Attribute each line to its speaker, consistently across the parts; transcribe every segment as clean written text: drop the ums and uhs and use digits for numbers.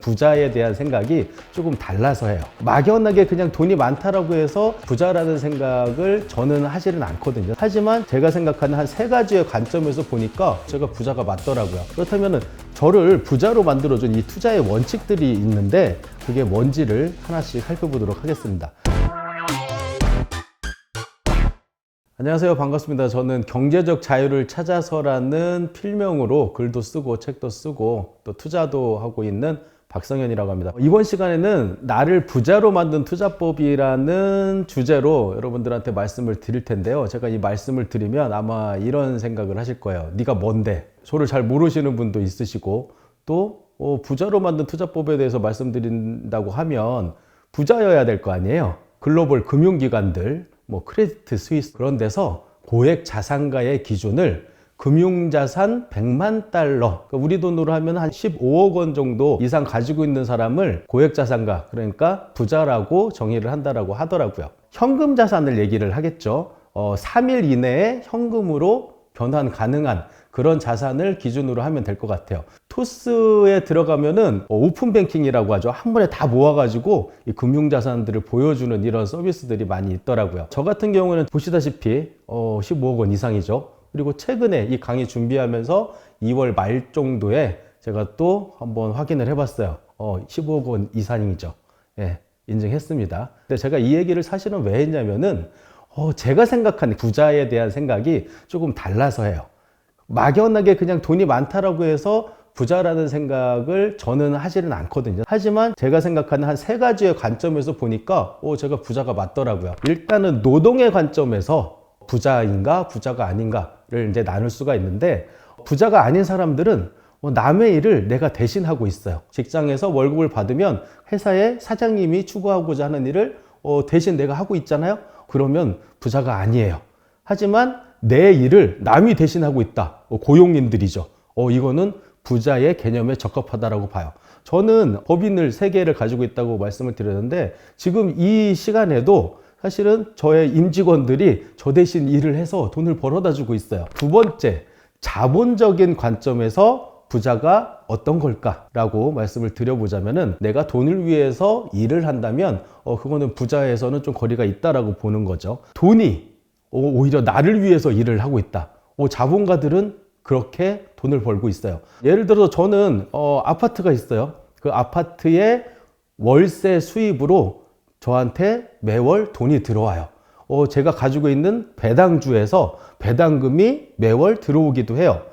Speaker 1: 부자에 대한 생각이 조금 달라서 해요. 막연하게 그냥 돈이 많다라고 해서 부자라는 생각을 저는 하지는 않거든요. 하지만 제가 생각하는 한 세 가지의 관점에서 보니까 제가 부자가 맞더라고요. 그렇다면 저를 부자로 만들어준 이 투자의 원칙들이 있는데 그게 뭔지를 하나씩 살펴보도록 하겠습니다. 안녕하세요. 반갑습니다. 저는 경제적 자유를 찾아서라는 필명으로 글도 쓰고 책도 쓰고 또 투자도 하고 있는 박성현이라고 합니다. 이번 시간에는 나를 부자로 만든 투자법이라는 주제로 여러분들한테 말씀을 드릴 텐데요. 제가 이 말씀을 드리면 아마 이런 생각을 하실 거예요. 네가 뭔데? 저를 잘 모르시는 분도 있으시고 또 부자로 만든 투자법에 대해서 말씀드린다고 하면 부자여야 될 거 아니에요. 글로벌 금융기관들, 크레디트 스위스 그런 데서 고액 자산가의 기준을 금융자산 100만 달러, 그러니까 우리 돈으로 하면 한 15억 원 정도 이상 가지고 있는 사람을 고액자산가, 그러니까 부자라고 정의를 한다라고 하더라고요. 현금 자산을 얘기를 하겠죠. 3일 이내에 현금으로 변환 가능한 그런 자산을 기준으로 하면 될 것 같아요. 토스에 들어가면은 오픈뱅킹이라고 하죠. 한 번에 다 모아가지고 이 금융자산들을 보여주는 이런 서비스들이 많이 있더라고요. 저 같은 경우는 보시다시피 15억 원 이상이죠. 그리고 최근에 이 강의 준비하면서 2월 말 정도에 제가 또 한번 확인을 해봤어요. 15억 원 이상이죠. 예, 인증했습니다. 근데 제가 이 얘기를 사실은 왜 했냐면은 제가 생각하는 부자에 대한 생각이 조금 달라서 해요. 막연하게 그냥 돈이 많다라고 해서 부자라는 생각을 저는 하지는 않거든요. 하지만 제가 생각하는 한 세 가지의 관점에서 보니까 제가 부자가 맞더라고요. 일단은 노동의 관점에서 부자인가 부자가 아닌가를 이제 나눌 수가 있는데, 부자가 아닌 사람들은 남의 일을 내가 대신하고 있어요. 직장에서 월급을 받으면 회사의 사장님이 추구하고자 하는 일을 대신 내가 하고 있잖아요. 그러면 부자가 아니에요. 하지만 내 일을 남이 대신하고 있다. 고용인들이죠. 이거는 부자의 개념에 적합하다라고 봐요. 저는 법인을 3개를 가지고 있다고 말씀을 드렸는데 지금 이 시간에도 사실은 저의 임직원들이 저 대신 일을 해서 돈을 벌어다 주고 있어요. 두 번째, 자본적인 관점에서 부자가 어떤 걸까라고 말씀을 드려보자면은, 내가 돈을 위해서 일을 한다면 그거는 부자에서는 좀 거리가 있다라고 보는 거죠. 돈이 오히려 나를 위해서 일을 하고 있다. 자본가들은 그렇게 돈을 벌고 있어요. 예를 들어서 저는 아파트가 있어요. 그 아파트의 월세 수입으로 저한테 매월 돈이 들어와요. 제가 가지고 있는 배당주에서 배당금이 매월 들어오기도 해요.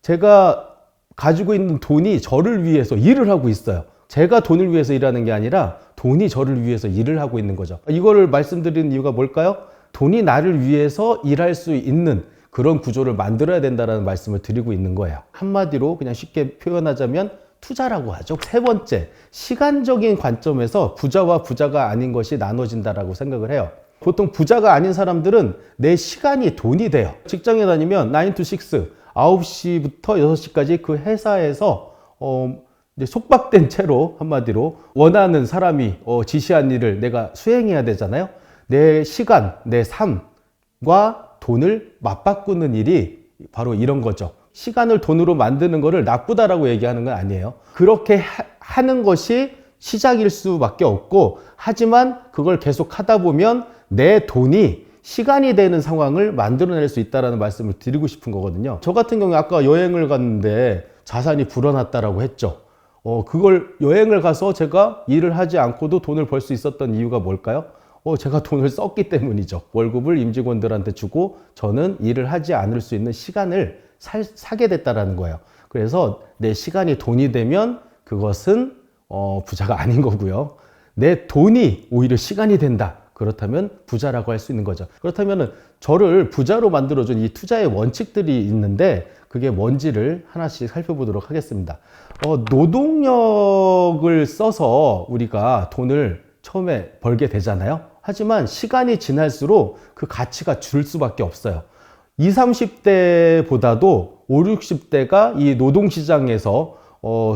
Speaker 1: 제가 가지고 있는 돈이 저를 위해서 일을 하고 있어요. 제가 돈을 위해서 일하는 게 아니라 돈이 저를 위해서 일을 하고 있는 거죠. 이거를 말씀드리는 이유가 뭘까요? 돈이 나를 위해서 일할 수 있는 그런 구조를 만들어야 된다는 말씀을 드리고 있는 거예요. 한마디로 그냥 쉽게 표현하자면 투자라고 하죠. 세 번째, 시간적인 관점에서 부자와 부자가 아닌 것이 나눠진다라고 생각을 해요. 보통 부자가 아닌 사람들은 내 시간이 돈이 돼요. 직장에 다니면 9 to 6, 9시부터 6시까지 그 회사에서 이제 속박된 채로, 한마디로 원하는 사람이 지시한 일을 내가 수행해야 되잖아요. 내 시간, 내 삶과 돈을 맞바꾸는 일이 바로 이런 거죠. 시간을 돈으로 만드는 거를 나쁘다라고 얘기하는 건 아니에요. 그렇게 하는 것이 시작일 수밖에 없고, 하지만 그걸 계속 하다 보면 내 돈이 시간이 되는 상황을 만들어낼 수 있다는 말씀을 드리고 싶은 거거든요. 저 같은 경우에 아까 여행을 갔는데 자산이 불어났다라고 했죠. 그걸 여행을 가서 제가 일을 하지 않고도 돈을 벌 수 있었던 이유가 뭘까요? 제가 돈을 썼기 때문이죠. 월급을 임직원들한테 주고 저는 일을 하지 않을 수 있는 시간을 사게 됐다라는 거예요. 그래서 내 시간이 돈이 되면 그것은 부자가 아닌 거고요. 내 돈이 오히려 시간이 된다. 그렇다면 부자라고 할 수 있는 거죠. 그렇다면 저를 부자로 만들어준 이 투자의 원칙들이 있는데 그게 뭔지를 하나씩 살펴보도록 하겠습니다. 노동력을 써서 우리가 돈을 처음에 벌게 되잖아요. 하지만 시간이 지날수록 그 가치가 줄 수밖에 없어요. 20, 30대보다도 5, 60대가 이 노동시장에서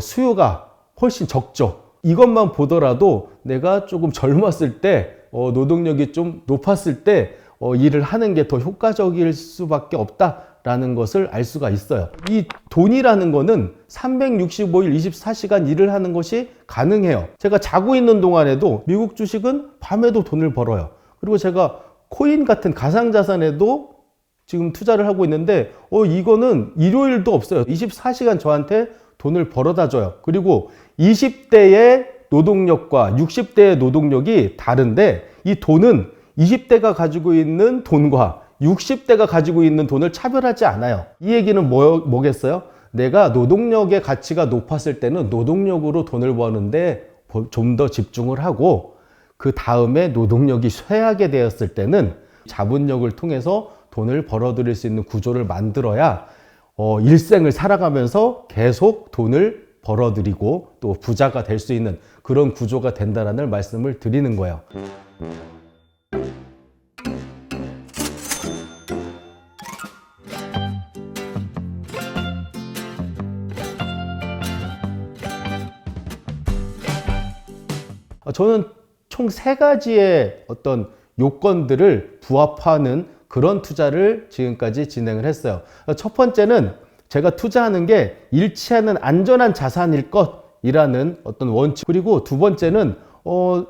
Speaker 1: 수요가 훨씬 적죠. 이것만 보더라도 내가 조금 젊었을 때 노동력이 좀 높았을 때 일을 하는 게 더 효과적일 수밖에 없다 라는 것을 알 수가 있어요. 이 돈이라는 거는 365일 24시간 일을 하는 것이 가능해요. 제가 자고 있는 동안에도 미국 주식은 밤에도 돈을 벌어요. 그리고 제가 코인 같은 가상자산에도 지금 투자를 하고 있는데 이거는 일요일도 없어요. 24시간 저한테 돈을 벌어다 줘요. 그리고 20대의 노동력과 60대의 노동력이 다른데 이 돈은 20대가 가지고 있는 돈과 60대가 가지고 있는 돈을 차별하지 않아요. 이 얘기는 뭐겠어요? 내가 노동력의 가치가 높았을 때는 노동력으로 돈을 버는데 좀 더 집중을 하고 그 다음에 노동력이 쇠하게 되었을 때는 자본력을 통해서 돈을 벌어들일 수 있는 구조를 만들어야 일생을 살아가면서 계속 돈을 벌어들이고 또 부자가 될 수 있는 그런 구조가 된다라는 말씀을 드리는 거예요. 저는 총 3가지의 어떤 요건들을 부합하는 그런 투자를 지금까지 진행을 했어요. 첫 번째는 제가 투자하는 게 잃지 않는 안전한 자산일 것이라는 어떤 원칙. 그리고 두 번째는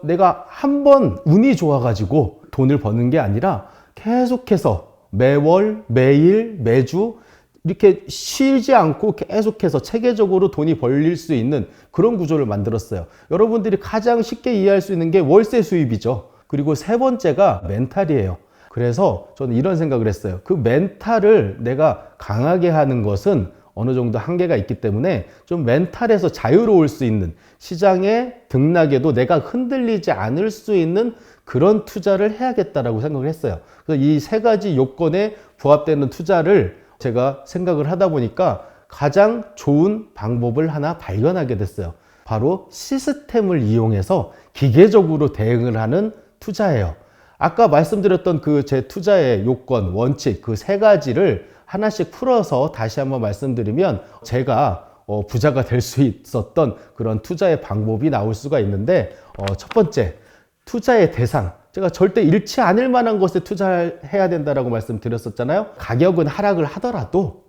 Speaker 1: 내가 한번 운이 좋아가지고 돈을 버는 게 아니라 계속해서 매월, 매일, 매주 이렇게 쉬지 않고 계속해서 체계적으로 돈이 벌릴 수 있는 그런 구조를 만들었어요. 여러분들이 가장 쉽게 이해할 수 있는 게 월세 수입이죠. 그리고 세 번째가 멘탈이에요. 그래서 저는 이런 생각을 했어요. 그 멘탈을 내가 강하게 하는 것은 어느 정도 한계가 있기 때문에 좀 멘탈에서 자유로울 수 있는 시장의 등락에도 내가 흔들리지 않을 수 있는 그런 투자를 해야겠다라고 생각을 했어요. 그래서 이 3가지 요건에 부합되는 투자를 제가 생각을 하다 보니까 가장 좋은 방법을 하나 발견하게 됐어요. 바로 시스템을 이용해서 기계적으로 대응을 하는 투자예요. 아까 말씀드렸던 그 제 투자의 요건, 원칙 그 3가지를 하나씩 풀어서 다시 한번 말씀드리면 제가 부자가 될 수 있었던 그런 투자의 방법이 나올 수가 있는데 첫 번째, 투자의 대상. 제가 절대 잃지 않을 만한 것에 투자해야 된다라고 말씀드렸었잖아요. 가격은 하락을 하더라도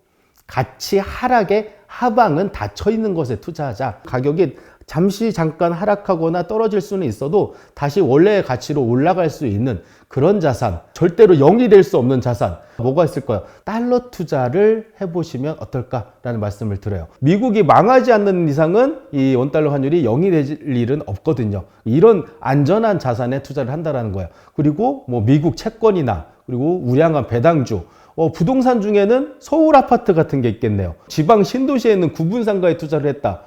Speaker 1: 가치 하락의 하방은 닫혀 있는 것에 투자하자. 가격이 잠깐 하락하거나 떨어질 수는 있어도 다시 원래의 가치로 올라갈 수 있는 그런 자산, 절대로 0이 될 수 없는 자산 뭐가 있을까요? 달러 투자를 해보시면 어떨까라는 말씀을 드려요. 미국이 망하지 않는 이상은 이 원달러 환율이 0이 될 일은 없거든요. 이런 안전한 자산에 투자를 한다는 거예요. 그리고 뭐 미국 채권이나 그리고 우량한 배당주, 부동산 중에는 서울 아파트 같은 게 있겠네요. 지방 신도시에 있는 구분상가에 투자를 했다.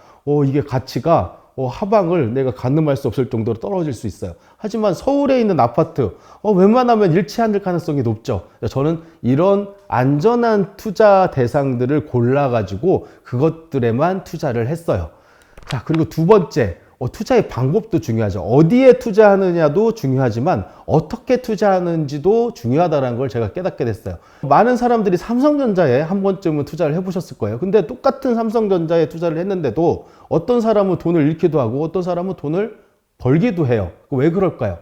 Speaker 1: 이게 가치가 하방을 내가 가늠할 수 없을 정도로 떨어질 수 있어요. 하지만 서울에 있는 아파트 웬만하면 잃지 않을 가능성이 높죠. 저는 이런 안전한 투자 대상들을 골라가지고 그것들에만 투자를 했어요. 자, 그리고 두 번째, 투자의 방법도 중요하죠. 어디에 투자하느냐도 중요하지만 어떻게 투자하는지도 중요하다는 걸 제가 깨닫게 됐어요. 많은 사람들이 삼성전자에 한 번쯤은 투자를 해보셨을 거예요. 근데 똑같은 삼성전자에 투자를 했는데도 어떤 사람은 돈을 잃기도 하고 어떤 사람은 돈을 벌기도 해요. 왜 그럴까요?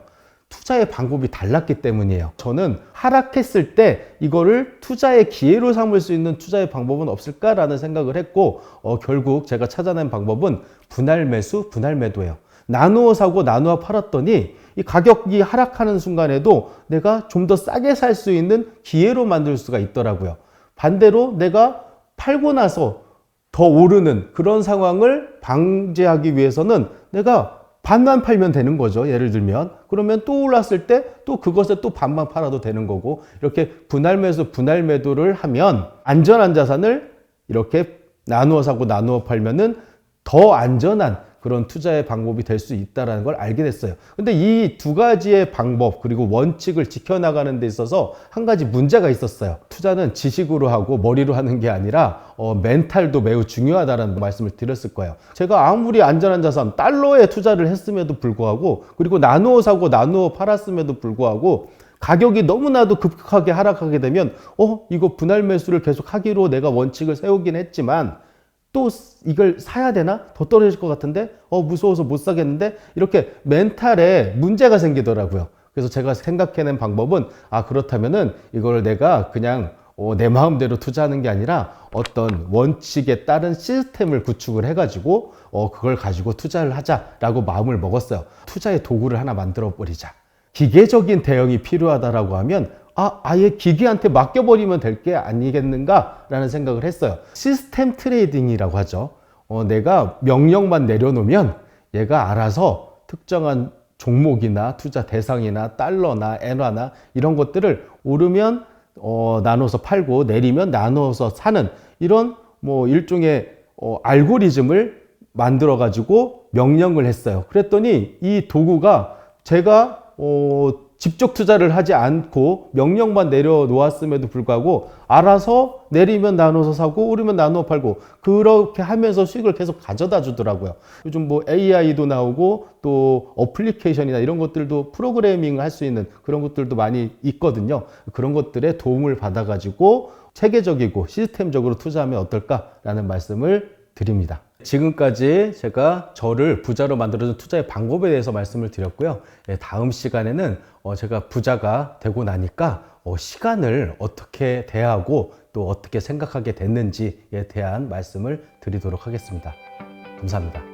Speaker 1: 투자의 방법이 달랐기 때문이에요. 저는 하락했을 때 이거를 투자의 기회로 삼을 수 있는 투자의 방법은 없을까라는 생각을 했고 결국 제가 찾아낸 방법은 분할 매수, 분할 매도예요. 나누어 사고 나누어 팔았더니 이 가격이 하락하는 순간에도 내가 좀 더 싸게 살 수 있는 기회로 만들 수가 있더라고요. 반대로 내가 팔고 나서 더 오르는 그런 상황을 방지하기 위해서는 내가 반만 팔면 되는 거죠. 예를 들면 그러면 또 올랐을 때 또 그것에 또 반만 팔아도 되는 거고 이렇게 분할 매수 분할 매도를 하면 안전한 자산을 이렇게 나누어 사고 나누어 팔면은 더 안전한 그런 투자의 방법이 될 수 있다는 걸 알게 됐어요. 근데 이 2가지의 방법 그리고 원칙을 지켜나가는 데 있어서 한 가지 문제가 있었어요. 투자는 지식으로 하고 머리로 하는 게 아니라 멘탈도 매우 중요하다는 말씀을 드렸을 거예요. 제가 아무리 안전한 자산 달러에 투자를 했음에도 불구하고 그리고 나누어 사고 나누어 팔았음에도 불구하고 가격이 너무나도 급격하게 하락하게 되면 이거 분할 매수를 계속 하기로 내가 원칙을 세우긴 했지만 또 이걸 사야 되나? 더 떨어질 것 같은데? 무서워서 못 사겠는데? 이렇게 멘탈에 문제가 생기더라고요. 그래서 제가 생각해낸 방법은 그렇다면은 이걸 내가 그냥 내 마음대로 투자하는 게 아니라 어떤 원칙에 따른 시스템을 구축을 해가지고 그걸 가지고 투자를 하자라고 마음을 먹었어요. 투자의 도구를 하나 만들어 버리자. 기계적인 대응이 필요하다라고 하면 아예 기계한테 맡겨버리면 될 게 아니겠는가라는 생각을 했어요. 시스템 트레이딩이라고 하죠. 내가 명령만 내려놓으면 얘가 알아서 특정한 종목이나 투자 대상이나 달러나 엔화나 이런 것들을 오르면 나눠서 팔고 내리면 나눠서 사는 이런 뭐 일종의 알고리즘을 만들어 가지고 명령을 했어요. 그랬더니 이 도구가 제가 직접 투자를 하지 않고 명령만 내려놓았음에도 불구하고 알아서 내리면 나눠서 사고 오르면 나눠 팔고 그렇게 하면서 수익을 계속 가져다 주더라고요. 요즘 뭐 AI도 나오고 또 어플리케이션이나 이런 것들도 프로그래밍을 할 수 있는 그런 것들도 많이 있거든요. 그런 것들에 도움을 받아 가지고 체계적이고 시스템적으로 투자하면 어떨까라는 말씀을 드립니다. 지금까지 제가 저를 부자로 만들어준 투자의 방법에 대해서 말씀을 드렸고요. 다음 시간에는 제가 부자가 되고 나니까 시간을 어떻게 대하고 또 어떻게 생각하게 됐는지에 대한 말씀을 드리도록 하겠습니다. 감사합니다.